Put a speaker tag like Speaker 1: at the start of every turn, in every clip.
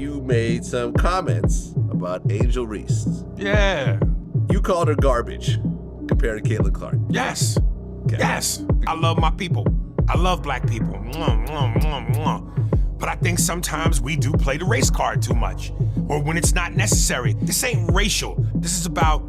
Speaker 1: you made some comments about Angel Reese.
Speaker 2: Yeah.
Speaker 1: You called her garbage compared to Caitlin Clark.
Speaker 2: Yes.
Speaker 1: Okay.
Speaker 2: Yes. I love my people. I love black people. Mwah, mwah, mwah, mwah. But I think sometimes we do play the race card too much, or when it's not necessary. This ain't racial. This is about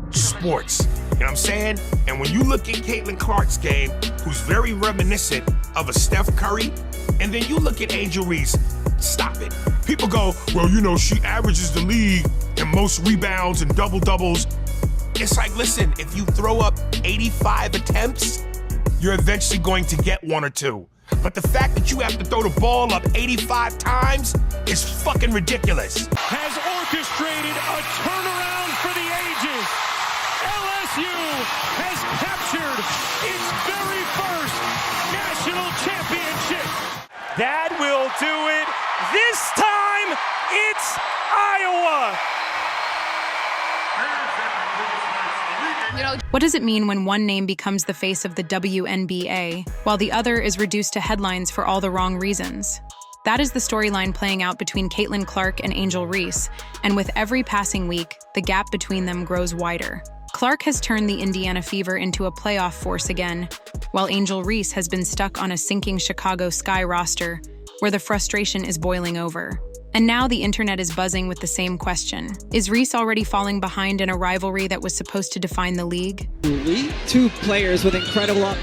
Speaker 2: sports. You know what I'm saying? And when you look at Caitlin Clark's game, who's very reminiscent of a Steph Curry, and then you look at Angel Reese, stop it. People go, well, you know, she averages the league in most rebounds and double-doubles. It's like, listen, if you throw up 85 attempts, you're eventually going to get one or two. But the fact that you have to throw the ball up 85 times is fucking ridiculous.
Speaker 3: Has orchestrated a turnaround for the ages. LSU has captured its very first national championship. That will do it. This time, it's Iowa.
Speaker 4: What does it mean when one name becomes the face of the WNBA, while the other is reduced to headlines for all the wrong reasons? That is the storyline playing out between Caitlin Clark and Angel Reese, and with every passing week, the gap between them grows wider. Clark has turned the Indiana Fever into a playoff force again, while Angel Reese has been stuck on a sinking Chicago Sky roster, where the frustration is boiling over. And now the internet is buzzing with the same question. Is Reese already falling behind in a rivalry that was supposed to define the league?
Speaker 5: Two players with incredible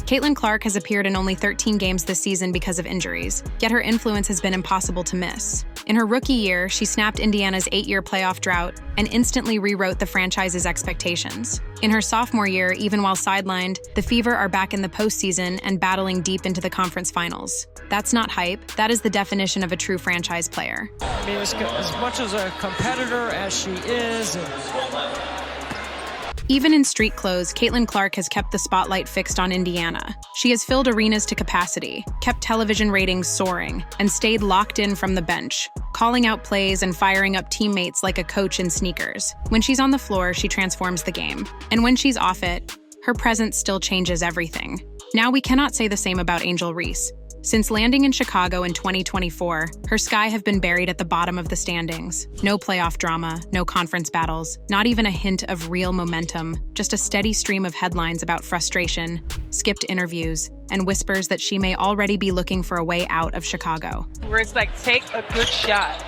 Speaker 4: Caitlin Clark has appeared in only 13 games this season because of injuries, yet her influence has been impossible to miss. In her rookie year, she snapped Indiana's 8-year playoff drought and instantly rewrote the franchise's expectations. In her sophomore year, even while sidelined, the Fever are back in the postseason and battling deep into the conference finals. That's not hype, that is the definition of a true franchise player.
Speaker 5: I mean, as much as a competitor as she is.
Speaker 4: Even in street clothes, Caitlin Clark has kept the spotlight fixed on Indiana. She has filled arenas to capacity, kept television ratings soaring, and stayed locked in from the bench, calling out plays and firing up teammates like a coach in sneakers. When she's on the floor, she transforms the game. And when she's off it, her presence still changes everything. Now we cannot say the same about Angel Reese. Since landing in Chicago in 2024, her Sky have been buried at the bottom of the standings. No playoff drama, no conference battles, not even a hint of real momentum, just a steady stream of headlines about frustration, skipped interviews, and whispers that she may already be looking for a way out of Chicago.
Speaker 6: Where it's like, take a good shot.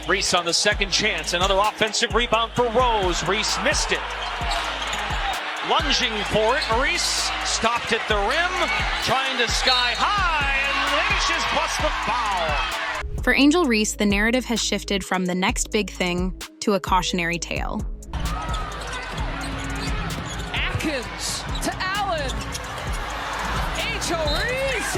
Speaker 3: Reese on the second chance, another offensive rebound for Rose. Reese missed it. Lunging for it, Reese stopped at the rim, trying to sky high, and finishes plus the foul.
Speaker 4: For Angel Reese, the narrative has shifted from the next big thing to a cautionary tale.
Speaker 5: Atkins to Allen. Angel Reese,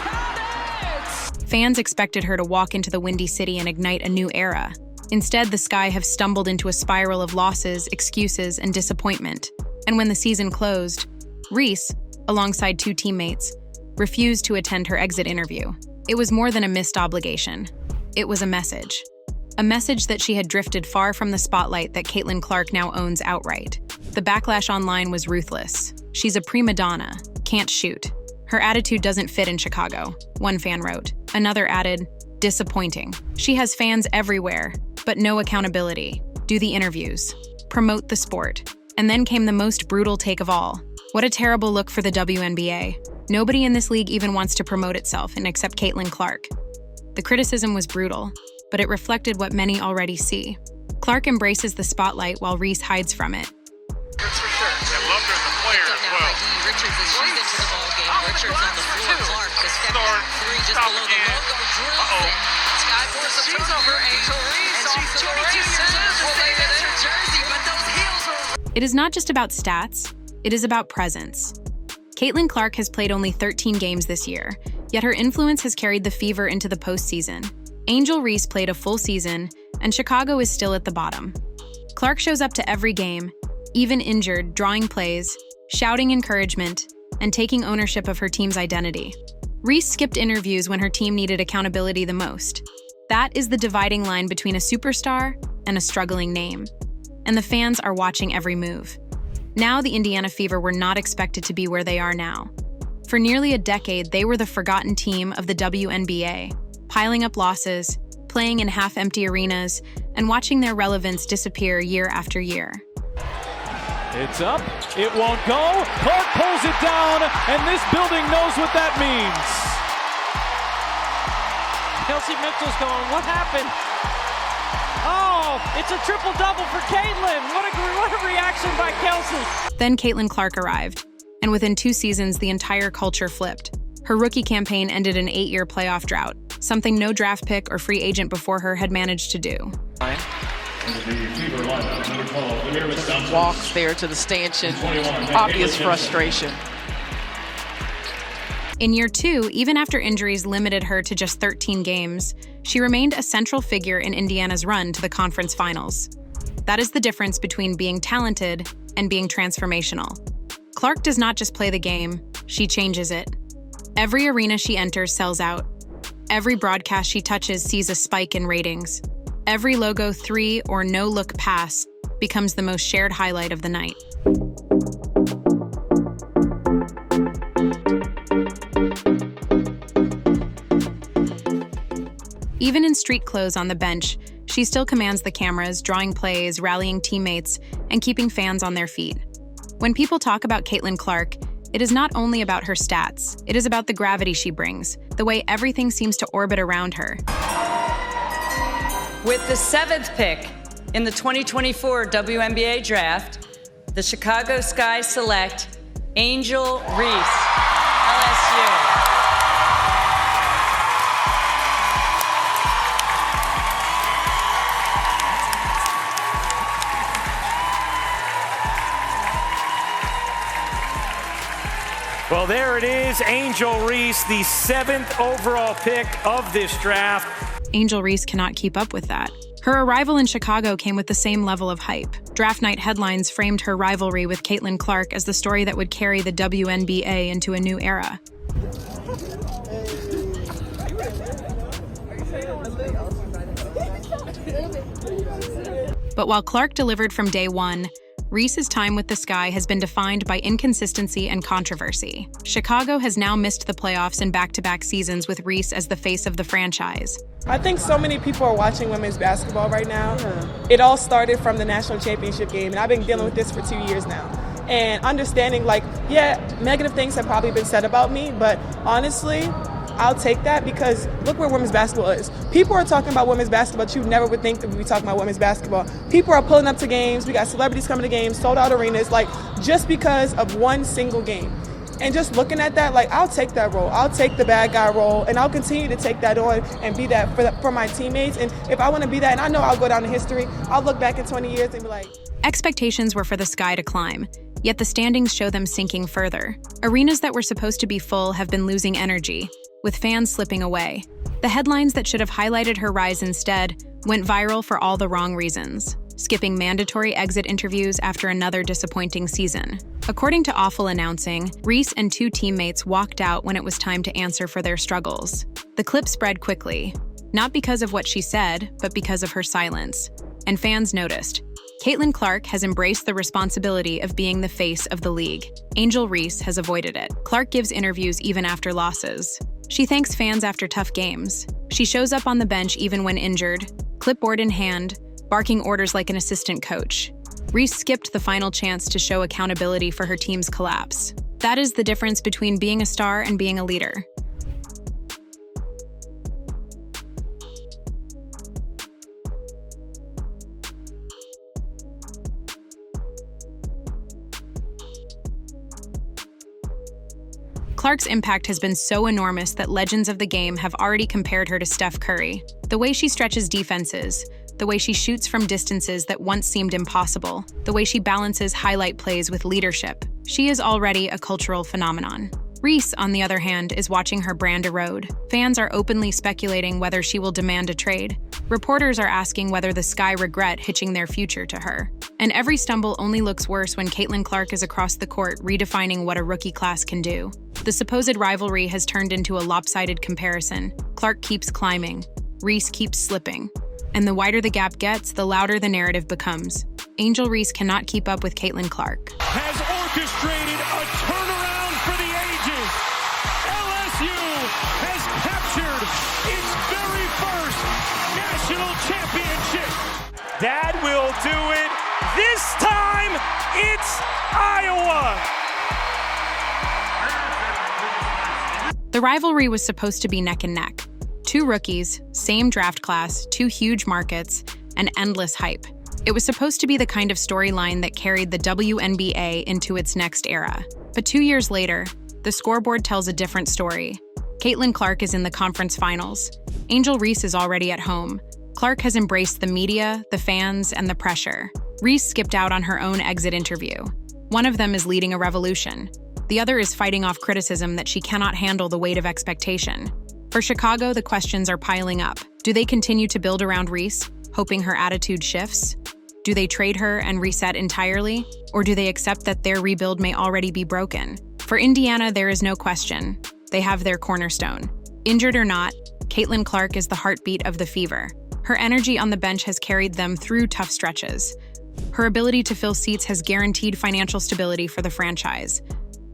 Speaker 5: count it!
Speaker 4: Fans expected her to walk into the Windy City and ignite a new era. Instead, the Sky have stumbled into a spiral of losses, excuses, and disappointment. And when the season closed, Reese, alongside two teammates, refused to attend her exit interview. It was more than a missed obligation. It was a message. A message that she had drifted far from the spotlight that Caitlin Clark now owns outright. The backlash online was ruthless. She's a prima donna, can't shoot. Her attitude doesn't fit in Chicago, one fan wrote. Another added, disappointing. She has fans everywhere, but no accountability. Do the interviews. Promote the sport. And then came the most brutal take of all. What a terrible look for the WNBA. Nobody in this league even wants to promote itself and except Caitlin Clark. The criticism was brutal, but it reflected what many already see. Clark embraces the spotlight while Reese hides from it.
Speaker 7: I love her as a player as well.
Speaker 8: Richards as she's into the ball game. Richards on the floor. Clark, the step back three just below the logo. Drills it. Sky force she's over Angel Reese. And she's 22 years old. Well, they missed her jersey, but those heels were...
Speaker 4: It is not just about stats, it is about presence. Caitlin Clark has played only 13 games this year, yet her influence has carried the Fever into the postseason. Angel Reese played a full season, and Chicago is still at the bottom. Clark shows up to every game, even injured, drawing plays, shouting encouragement, and taking ownership of her team's identity. Reese skipped interviews when her team needed accountability the most. That is the dividing line between a superstar and a struggling name. And the fans are watching every move. Now the Indiana Fever were not expected to be where they are now. For nearly a decade, they were the forgotten team of the WNBA, piling up losses, playing in half-empty arenas, and watching their relevance disappear year after year.
Speaker 9: It's up. It won't go. Clark pulls it down, and this building knows what that means.
Speaker 5: Kelsey Mitchell's going, what happened? Oh, it's a triple-double for Caitlin. What a reaction by Kelsey.
Speaker 4: Then Caitlin Clark arrived, and within 2 seasons, the entire culture flipped. Her rookie campaign ended an 8-year playoff drought, something no draft pick or free agent before her had managed to do.
Speaker 6: Walks there to the stanchion. Obvious frustration.
Speaker 4: In year 2, even after injuries limited her to just 13 games, she remained a central figure in Indiana's run to the conference finals. That is the difference between being talented and being transformational. Clark does not just play the game, she changes it. Every arena she enters sells out. Every broadcast she touches sees a spike in ratings. Every logo 3 or no-look pass becomes the most shared highlight of the night. Even in street clothes on the bench, she still commands the cameras, drawing plays, rallying teammates, and keeping fans on their feet. When people talk about Caitlin Clark, it is not only about her stats, it is about the gravity she brings, the way everything seems to orbit around her.
Speaker 10: With the 7th pick in the 2024 WNBA draft, the Chicago Sky select Angel Reese, LSU.
Speaker 9: Well, there it is, Angel Reese, the 7th overall pick of this draft.
Speaker 4: Angel Reese cannot keep up with that. Her arrival in Chicago came with the same level of hype. Draft night headlines framed her rivalry with Caitlin Clark as the story that would carry the WNBA into a new era. But while Clark delivered from day one, Reese's time with the Sky has been defined by inconsistency and controversy. Chicago has now missed the playoffs in back-to-back seasons with Reese as the face of the franchise.
Speaker 11: I think so many people are watching women's basketball right now. It all started from the national championship game, and I've been dealing with this for 2 years now. And understanding, negative things have probably been said about me, but honestly, I'll take that because look where women's basketball is. People are talking about women's basketball that you never would think that we'd be talking about women's basketball. People are pulling up to games. We got celebrities coming to games, sold out arenas, just because of one single game. And just looking at that, I'll take that role. I'll take the bad guy role, and I'll continue to take that on and be that for my teammates. And if I want to be that, and I know I'll go down in history, I'll look back in 20 years and be like...
Speaker 4: Expectations were for the Sky to climb, yet the standings show them sinking further. Arenas that were supposed to be full have been losing energy, with fans slipping away. The headlines that should have highlighted her rise instead went viral for all the wrong reasons, skipping mandatory exit interviews after another disappointing season. According to Awful Announcing, Reese and 2 teammates walked out when it was time to answer for their struggles. The clip spread quickly, not because of what she said, but because of her silence. And fans noticed. Caitlin Clark has embraced the responsibility of being the face of the league. Angel Reese has avoided it. Clark gives interviews even after losses. She thanks fans after tough games. She shows up on the bench even when injured, clipboard in hand, barking orders like an assistant coach. Reese skipped the final chance to show accountability for her team's collapse. That is the difference between being a star and being a leader. Clark's impact has been so enormous that legends of the game have already compared her to Steph Curry. The way she stretches defenses, the way she shoots from distances that once seemed impossible, the way she balances highlight plays with leadership. She is already a cultural phenomenon. Reese, on the other hand, is watching her brand erode. Fans are openly speculating whether she will demand a trade. Reporters are asking whether the Sky regret hitching their future to her. And every stumble only looks worse when Caitlin Clark is across the court redefining what a rookie class can do. The supposed rivalry has turned into a lopsided comparison. Clark keeps climbing. Reese keeps slipping. And the wider the gap gets, the louder the narrative becomes. Angel Reese cannot keep up with Caitlin Clark.
Speaker 9: Has orchestrated a turnaround for the ages.
Speaker 12: will do it. This time, it's Iowa.
Speaker 4: The rivalry was supposed to be neck and neck. Two rookies, same draft class, two huge markets, and endless hype. It was supposed to be the kind of storyline that carried the WNBA into its next era. But 2 years later, the scoreboard tells a different story. Caitlin Clark is in the conference finals. Angel Reese is already at home. Clark has embraced the media, the fans, and the pressure. Reese skipped out on her own exit interview. One of them is leading a revolution. The other is fighting off criticism that she cannot handle the weight of expectation. For Chicago, the questions are piling up. Do they continue to build around Reese, hoping her attitude shifts? Do they trade her and reset entirely? Or do they accept that their rebuild may already be broken? For Indiana, there is no question. They have their cornerstone. Injured or not, Caitlin Clark is the heartbeat of the Fever. Her energy on the bench has carried them through tough stretches. Her ability to fill seats has guaranteed financial stability for the franchise.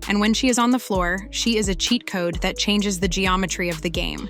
Speaker 4: And when she is on the floor, she is a cheat code that changes the geometry of the game.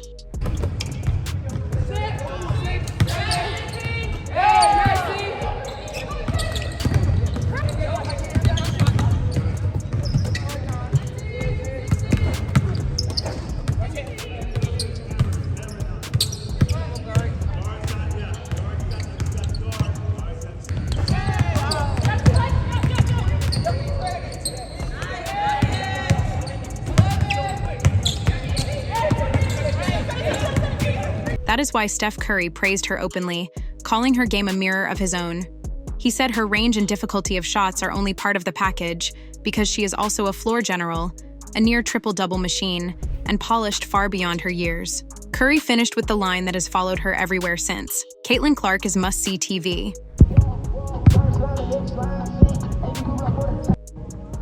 Speaker 4: That is why Steph Curry praised her openly, calling her game a mirror of his own. He said her range and difficulty of shots are only part of the package because she is also a floor general, a near triple-double machine, and polished far beyond her years. Curry finished with the line that has followed her everywhere since. Caitlin Clark is must-see TV.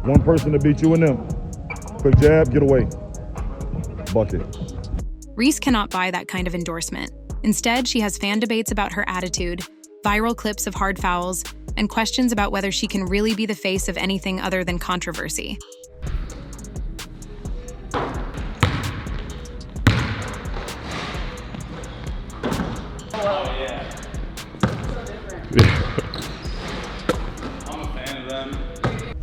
Speaker 13: One person to beat you and them. Quick jab, get away. Bucket.
Speaker 4: Reese cannot buy that kind of endorsement. Instead, she has fan debates about her attitude, viral clips of hard fouls, and questions about whether she can really be the face of anything other than controversy.
Speaker 14: Oh, yeah. I'm a fan of them.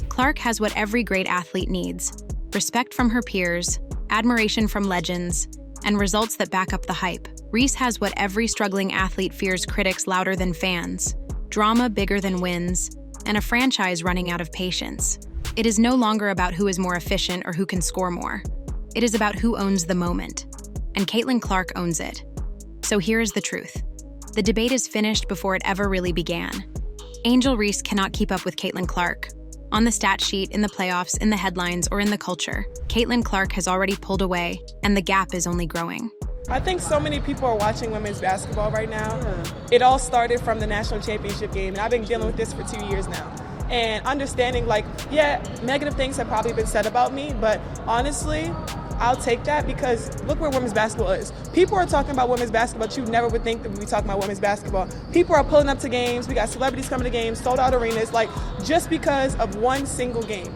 Speaker 4: Clark has what every great athlete needs: respect from her peers, admiration from legends, and results that back up the hype. Reese has what every struggling athlete fears: critics louder than fans, drama bigger than wins, and a franchise running out of patience. It is no longer about who is more efficient or who can score more. It is about who owns the moment. And Caitlin Clark owns it. So here is the truth. The debate is finished before it ever really began. Angel Reese cannot keep up with Caitlin Clark. On the stat sheet, in the playoffs, in the headlines, or in the culture, Caitlin Clark has already pulled away, and the gap is only growing.
Speaker 11: I think so many people are watching women's basketball right now. It all started from the national championship game, and I've been dealing with this for 2 years now. And understanding, negative things have probably been said about me, but honestly, I'll take that because look where women's basketball is. People are talking about women's basketball, but you never would think that we'd be talking about women's basketball. People are pulling up to games. We got celebrities coming to games, sold out arenas, just because of one single game.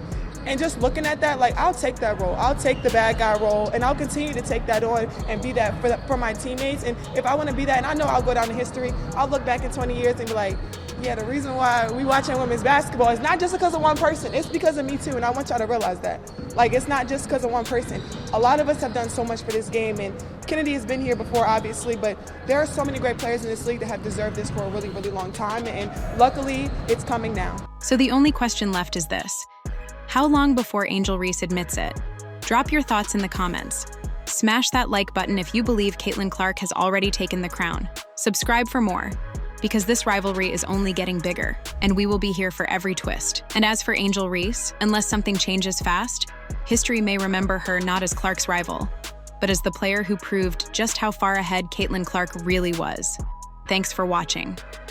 Speaker 11: And just looking at that, I'll take that role. I'll take the bad guy role, and I'll continue to take that on and be that for my teammates. And if I want to be that, and I know I'll go down in history, I'll look back in 20 years and be like, yeah, the reason why we watching women's basketball is not just because of one person. It's because of me too, and I want y'all to realize that. It's not just because of one person. A lot of us have done so much for this game, and Kennedy has been here before, obviously, but there are so many great players in this league that have deserved this for a really, really long time, and luckily, it's coming now.
Speaker 4: So the only question left is this: how long before Angel Reese admits it? Drop your thoughts in the comments. Smash that like button if you believe Caitlin Clark has already taken the crown. Subscribe for more, because this rivalry is only getting bigger, and we will be here for every twist. And as for Angel Reese, unless something changes fast, history may remember her not as Clark's rival, but as the player who proved just how far ahead Caitlin Clark really was. Thanks for watching.